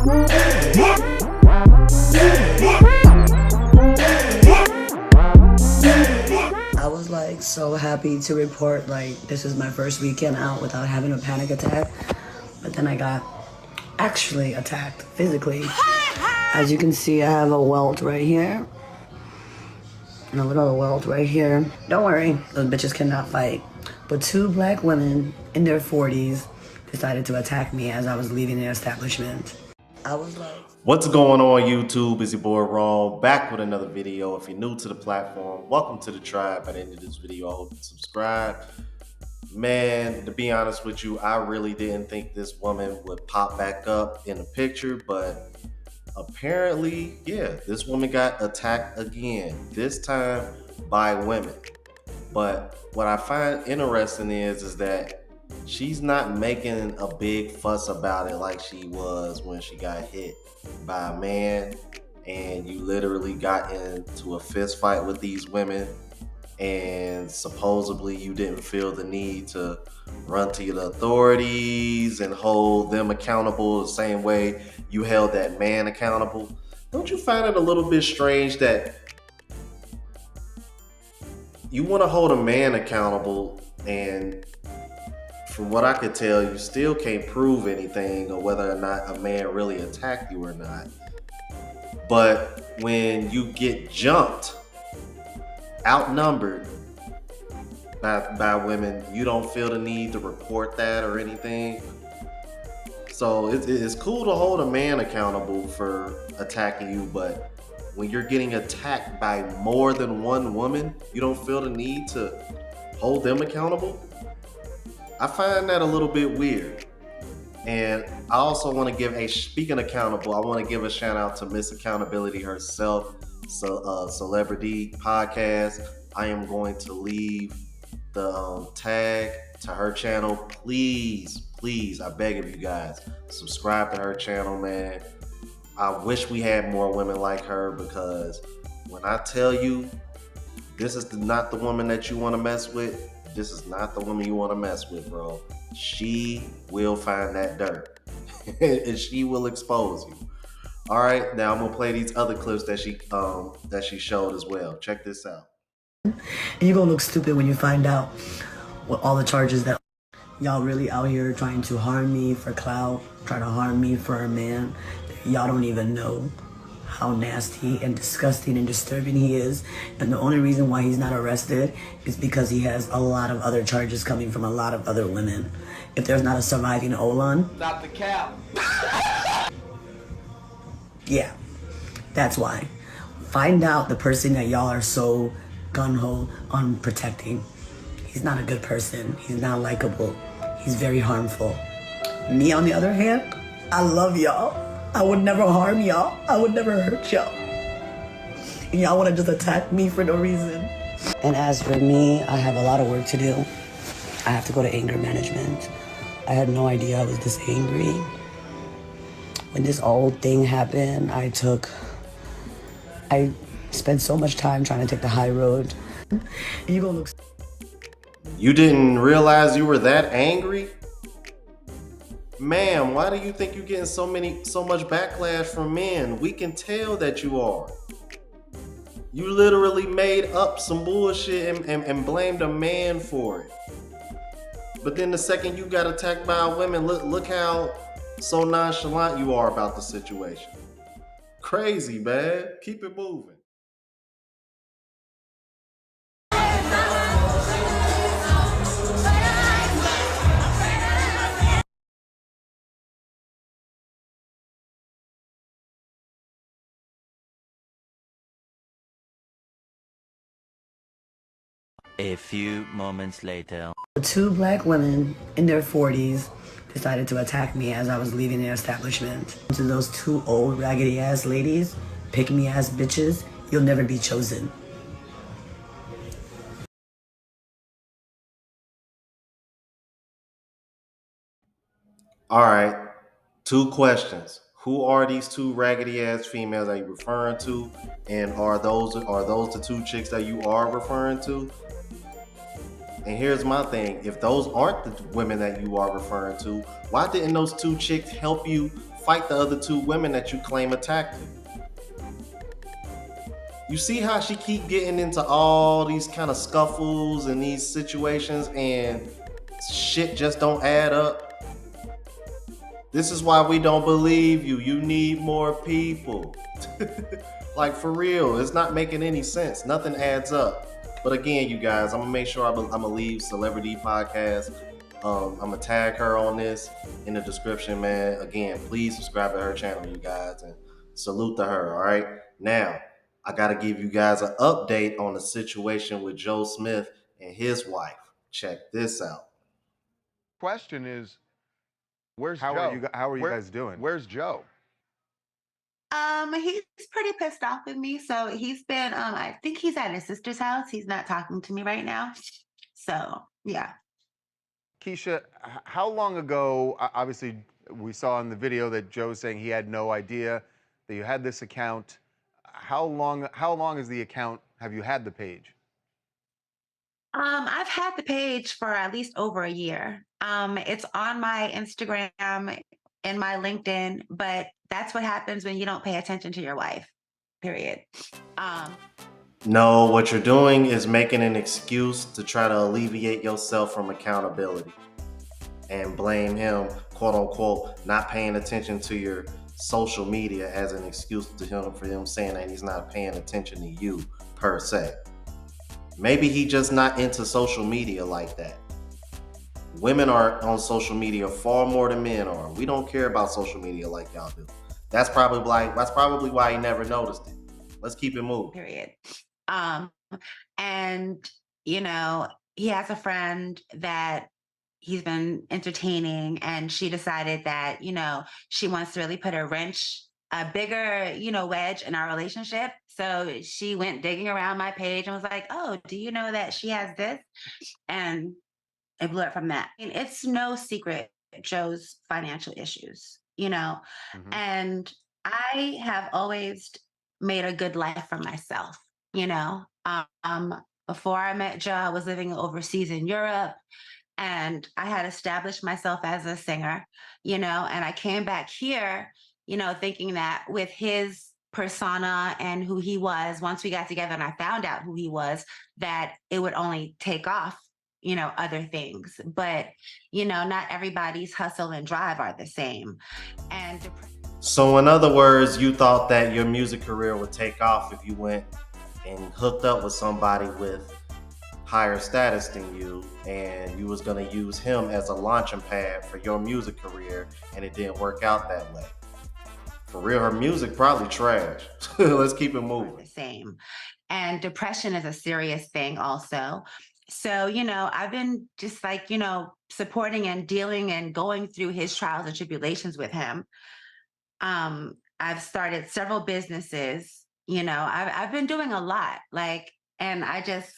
I was like so happy to report like this is my first weekend out without having a panic attack, but then I got actually attacked physically. As you can see, I have a welt right here and a little welt right here. Don't worry, those bitches cannot fight. But two black women in their 40s decided to attack me as I was leaving their establishment. I was like, what's going on YouTube? It's your boy Ron, back with another video. If you're new to the platform, welcome to the tribe. By the end of this video, I hope you subscribe. Man, to be honest with you, I really didn't think this woman would pop back up in the picture, but apparently, yeah, this woman got attacked again, this time by women. But what I find interesting is that she's not making a big fuss about it like she was when she got hit by a man and you literally got into a fist fight with these women, and supposedly you didn't feel the need to run to the authorities and hold them accountable the same way you held that man accountable. Don't you find it a little bit strange that you want to hold a man accountable, and from what I could tell, you still can't prove anything or whether or not a man really attacked you or not? But when you get jumped, outnumbered by women, you don't feel the need to report that or anything. So it's cool to hold a man accountable for attacking you, but when you're getting attacked by more than one woman, you don't feel the need to hold them accountable? I find that a little bit weird. And I also want to give speaking accountable, I want to give a shout out to Miss Accountability herself, Celebrity Podcast. I am going to leave the tag to her channel. Please, I beg of you guys, subscribe to her channel, man. I wish we had more women like her, because when I tell you this is not the woman that you want to mess with, this is not the woman you want to mess with, bro. She will find that dirt and she will expose you. All right, now I'm gonna play these other clips that she showed as well. Check this out. and you're gonna look stupid when you find out what all the charges that y'all really out here trying to harm me for clout, trying to harm me for a man. Y'all don't even know how nasty and disgusting and disturbing he is. And the only reason why he's not arrested is because he has a lot of other charges coming from a lot of other women. If there's not a surviving Olan. Stop the cap. Yeah, that's why. Find out the person that y'all are so gung-ho on protecting. He's not a good person. He's not likable. He's very harmful. Me, on the other hand, I love y'all. I would never harm y'all. I would never hurt y'all. And y'all want to just attack me for no reason. And as for me, I have a lot of work to do. I have to go to anger management. I had no idea I was this angry. When this old thing happened, I spent so much time trying to take the high road. And you gonna look. You didn't realize you were that angry? Ma'am, why do you think you're getting so much backlash from men? We can tell that you are. You literally made up some bullshit and blamed a man for it. But then the second you got attacked by a woman, look how so nonchalant you are about the situation. Crazy, man. Keep it moving. A few moments later. Two black women in their 40s decided to attack me as I was leaving their establishment. To those two old raggedy ass ladies, pick me ass bitches, you'll never be chosen. All right, two questions. Who are these two raggedy ass females that you're referring to? And are those the two chicks that you are referring to? And here's my thing. If those aren't the women that you are referring to, why didn't those two chicks help you fight the other 2 women that you claim attacked you. You see how she keep getting into all these kind of scuffles and these situations and shit just don't add up? This is why we don't believe you. You need more people. Like, for real, it's not making any sense. Nothing adds up. But again, you guys, I'm gonna make sure I'm gonna leave Celebrity Podcast. I'm gonna tag her on this in the description, man. Again, please subscribe to her channel, you guys, and salute to her. All right. Now, I gotta give you guys an update on the situation with Joe Smith and his wife. Check this out. Question is, where's How Joe? are you guys doing? Where's Joe? He's pretty pissed off with me. So he's been, I think he's at his sister's house. He's not talking to me right now. So yeah. Keisha, how long ago, obviously we saw in the video that Joe's saying he had no idea that you had this account. How long is the account, have you had the page? I've had the page for at least over a year. It's on my Instagram and my LinkedIn, but that's what happens when you don't pay attention to your wife, period. No, what you're doing is making an excuse to try to alleviate yourself from accountability and blame him, quote unquote, not paying attention to your social media as an excuse to him for him saying that he's not paying attention to you per se. Maybe he just not into social media like that. Women are on social media far more than men are. We don't care about social media like y'all do. That's probably why he never noticed it. Let's keep it moving. Period. And you know, he has a friend that he's been entertaining, and she decided that, you know, she wants to really put a bigger, you know, wedge in our relationship. So she went digging around my page and was like, "Oh, do you know that she has this?" And it blew up from that. And it's no secret Joe's financial issues, you know, and I have always made a good life for myself, you know. Before I met Joe, I was living overseas in Europe, and I had established myself as a singer, you know, and I came back here, you know, thinking that with his persona and who he was, once we got together and I found out who he was, that it would only take off, you know, other things. But, you know, not everybody's hustle and drive are the same. And So in other words, you thought that your music career would take off if you went and hooked up with somebody with higher status than you, and you was going to use him as a launching pad for your music career, and it didn't work out that way. For real, her music probably trash. Let's keep it moving. The same. And depression is a serious thing also. So, you know, I've been just like, you know, supporting and dealing and going through his trials and tribulations with him. I've started several businesses, you know, I've been doing a lot, like, and I just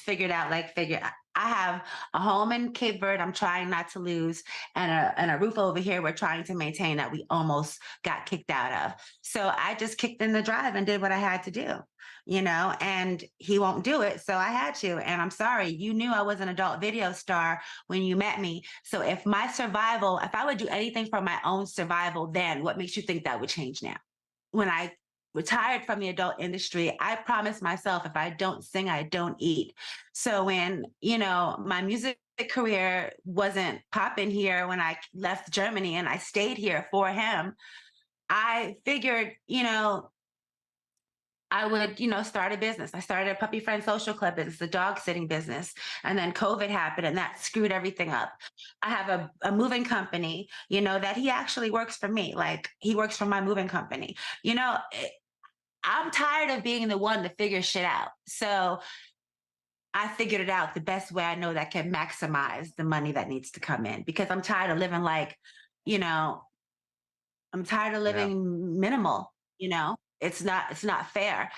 figured out, I have a home in Cape Verde I'm trying not to lose, and a roof over here we're trying to maintain that we almost got kicked out of. So I just kicked in the drive and did what I had to do, you know, and he won't do it. So I had to, and I'm sorry, you knew I was an adult video star when you met me. So if I would do anything for my own survival, then what makes you think that would change now? When I retired from the adult industry, I promised myself, if I don't sing, I don't eat. So when, you know, my music career wasn't popping here when I left Germany and I stayed here for him, I figured, you know, I would, you know, start a business. I started a puppy friend social club business, a dog sitting business. And then COVID happened and that screwed everything up. I have a moving company, you know, that he actually works for me. Like, he works for my moving company. You know, I'm tired of being the one to figure shit out. So I figured it out the best way I know that can maximize the money that needs to come in, because I'm tired of living like, you know, I'm tired of living minimal, you know. It's not fair.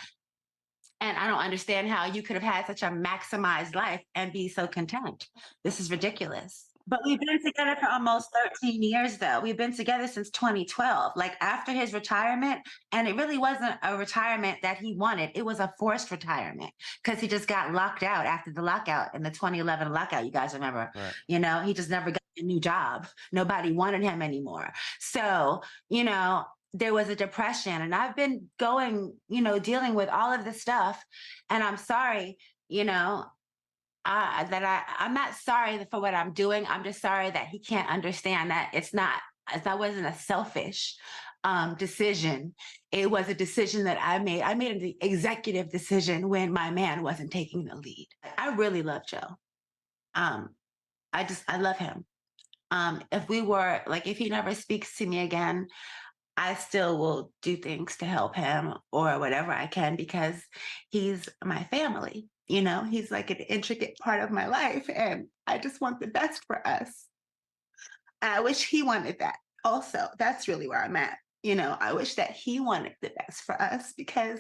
And I don't understand how you could have had such a maximized life and be so content. This is ridiculous. But we've been together for almost 13 years, though. We've been together since 2012. Like after his retirement, and it really wasn't a retirement that he wanted. It was a forced retirement because he just got locked out after the lockout in the 2011 lockout. You guys remember? Right. You know, he just never got a new job. Nobody wanted him anymore. So, there was a depression, and I've been going, dealing with all of this stuff. And I'm sorry, I'm not sorry for what I'm doing. I'm just sorry that he can't understand that that wasn't a selfish decision. It was a decision that I made. I made an executive decision when my man wasn't taking the lead. I really love Joe. I love him. If he never speaks to me again, I still will do things to help him or whatever I can because he's my family. He's like an intricate part of my life, and I just want the best for us. I wish he wanted that also. That's really where I'm at. I wish that he wanted the best for us because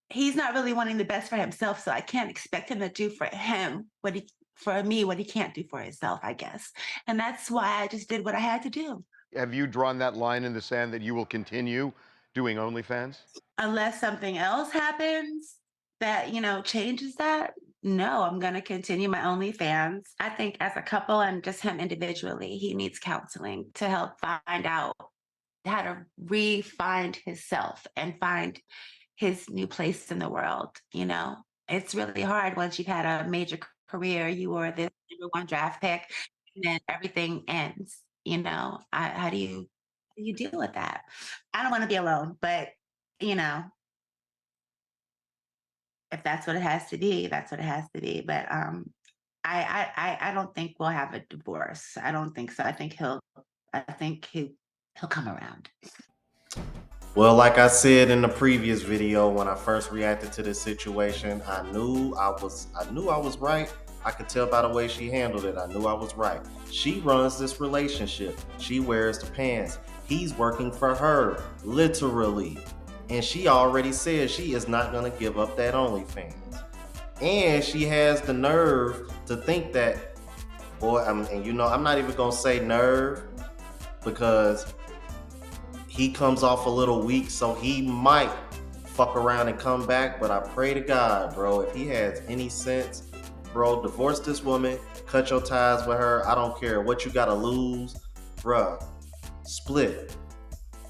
he's not really wanting the best for himself. So I can't expect him to do for me what he can't do for himself, I guess. And that's why I just did what I had to do. Have you drawn that line in the sand that you will continue doing OnlyFans? Unless something else happens that, changes that, no, I'm going to continue my OnlyFans. I think as a couple and just him individually, he needs counseling to help find out how to re-find himself and find his new place in the world. It's really hard once you've had a major career. You were this number one draft pick, and then everything ends. How do you deal with that? I don't want to be alone, but if that's what it has to be, that's what it has to be. But I don't think we'll have a divorce. I don't think so. I think he'll come around. Well, like I said in the previous video, when I first reacted to this situation, I knew I was right. I could tell by the way she handled it. I knew I was right. She runs this relationship. She wears the pants. He's working for her, literally. And she already said she is not going to give up that OnlyFans. And she has the nerve to think that, boy, I'm not even going to say nerve because he comes off a little weak, so he might fuck around and come back. But I pray to God, bro, if he has any sense, bro, divorce this woman, cut your ties with her. I don't care what you got to lose, bruh. Split.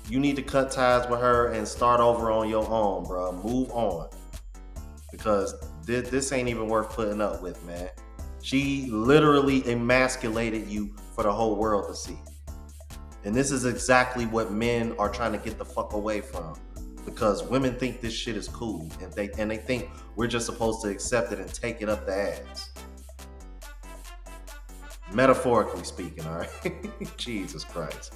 You need to cut ties with her and start over on your own, bro. Move on. Because this ain't even worth putting up with, man. She literally emasculated you for the whole world to see. And this is exactly what men are trying to get the fuck away from. Because women think this shit is cool. And they think we're just supposed to accept it and take it up the ass. Metaphorically speaking, all right? Jesus Christ.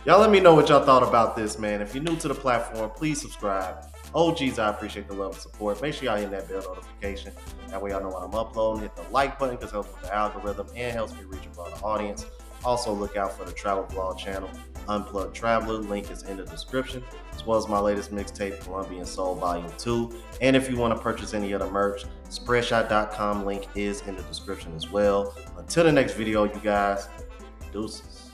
Y'all let me know what y'all thought about this, man. If you're new to the platform, please subscribe. OGs, I appreciate the love and support. Make sure y'all hit that bell notification. That way y'all know when I'm uploading. Hit the like button because it helps with the algorithm and helps me reach a broader audience. Also, look out for the travel vlog channel, Unplugged Traveler. Link is in the description, as well as my latest mixtape, Colombian Soul Volume 2. And if you want to purchase any other merch, Spreadshot.com link is in the description as well. Until the next video, you guys, deuces.